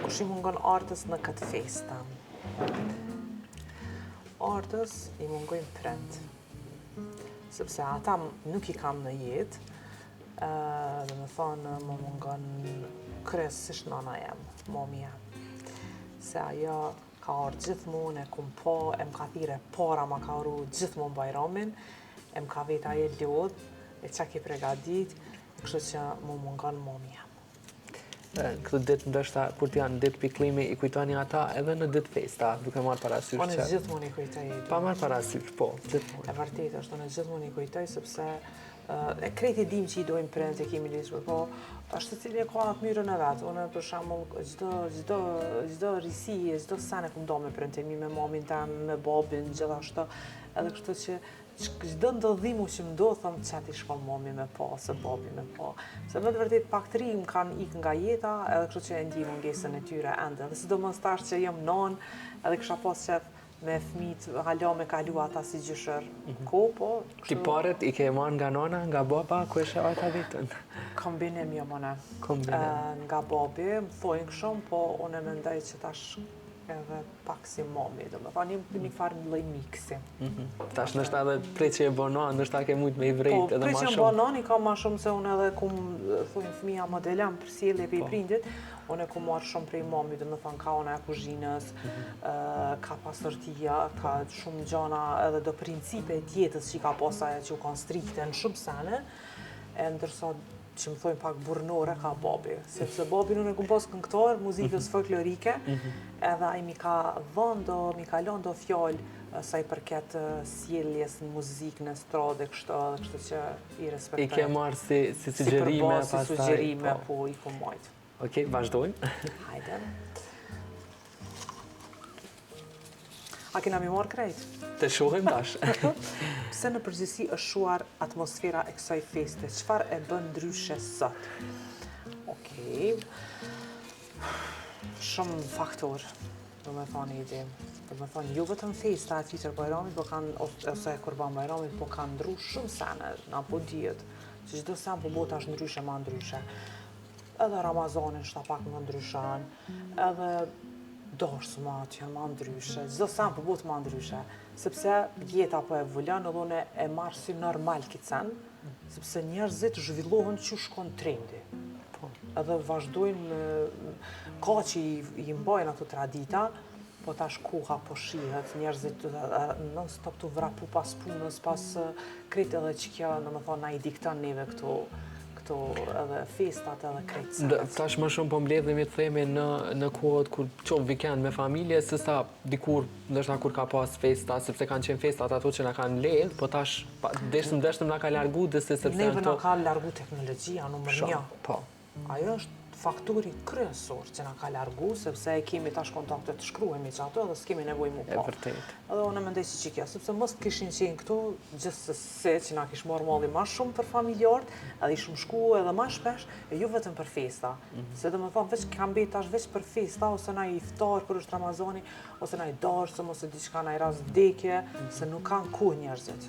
Kush i mungon artës në këtë festa? Artës i mungojnë prent. Sepse ata nuk i kam në jetë, dhe me thonë më mungon kryesisht nana jem, momi jem. Se ajo ka orë gjithmonë, e kum po, e m'ka thire para ma ka orë gjithmonë bajramin, e m'ka vetë aje lodh, e qa ki pregadit, kështu që më mungon momi jem. Këtë ditë ndoshta kur t'janë ditë piklimi i kujtoni ata edhe në ditë festa, duke marrë parasysh Unë gjithmonë i kujtoj. Pa marrë parasysh, po, gjithmonë. E vërtet është, unë gjithmonë i kujtoj sepse e krejt e dim që i dojmë prent e kemi lisur, po është cili e ka atë mënyrën e vetë. Unë për shembull çdo risi, çdo sene ku do me prentimi me mamin tam, me babin, gjithashtu, edhe kështu që çdo ndodhim që më do, thëmë qëti shkon mami me pa, se babi me pa. Se me të vërtet pak të ri më kanë ikë nga jeta, edhe kështu që e ndi mungesën e tyre ende. Dhe sidomos tash që jam non, edhe kisha pas qef me fëmijët hala me kalu ata si gjyshër ko, po... Ti paret i ke marrë nga nona, nga baba, ku eshe ata vitën? Kombinim jo mëne. Kombinim. Nga babi, më thojnë këshom, po unë e mendoj që tash edhe pak si mami, do me thonë, një farë një lloj miksi. Tash nështë edhe prej që e bono, nështë ke mujt me i vrejt edhe ma shumë. Po, prej që e bono, i ka ma shumë se unë edhe kum, thujnë fëmija modelem për sjellje për i prindit, unë e ku marrë shumë prej mami, do me thonë, ka ona e kuzhinës, ka pasërtia, ka shumë gjana edhe do principe tjetës që i ka posaja që u kanë strikte në shumë sene, e ndërsa që më thojnë pak burnore ka babi, sepse babi unë e kum pas këngëtar muzikës folklorike, edhe ai mi ka lënë do fjalë sa i përket sjelljes në muzikë, në estradë kështu, edhe kështu që i respektoj. I ke marrë si sugjerime pastaj. Si sugjerime, po i ku majt. Okej, vazhdojmë. Hajde. A kena mi marrë krejt? Të shohim dash. Pse në përgjithësi është shuar atmosfera e kësaj feste? Çfarë e bën ndryshe sot? Okej. Shumë faktor, do me thonë i dim. Do me thonë, jo vetëm festa e Fitër Bajramit, po kanë, ose Kurban Bajramit, po kanë ndru shumë sene, na po dihet, që çdo sen po bota është ndryshe ma ndryshe. Edhe Ramazanin shta pak më ndryshan, edhe dashma që janë ma ndryshe, çdo sen po botë ma ndryshe, sepse jeta po evoluon edhe unë e marrë si normal këtë sen, sepse njerëzit zhvillohen që shkon trendi. Edhe vazhdojnë, ka që i mbajnë ato tradita, po tash koha po shihet, njerëzit non-stop të vrapu pas punës, pas krejt edhe që kjo, në më thonë, na i dikton neve këto edhe festat edhe krejt senet. Tash më shumë po mbledhemi të themi në kohët kur qovë vikend me familje, sësa dikur, ndështë kur ka pas festa, sepse kanë qenë festat ato që na kanë ledh, po tash deshtëm na ka largu dëse sepse... Neve na ka largu teknologjia, numër një. Po. Ajo është faktori kryesor që na ka largu, sepse e kemi tash kontakte të shkruhemi që ato edhe s'kemi nevojë mu po. E vërtet. Edhe unë mendoj si që kjo, sepse mos kishin qenë këtu, gjithsesi që na kish marrë malli ma shumë për familjarët, edhe ishim shku edhe ma shpesh, e ju vetëm për festa. Se dhe me thonë, veç kam bet tash veç për festa, ose na i iftar kër është Ramazani, ose na i darësëm, ose diçka na i rast vdekje, se nuk kanë ku njerëzit.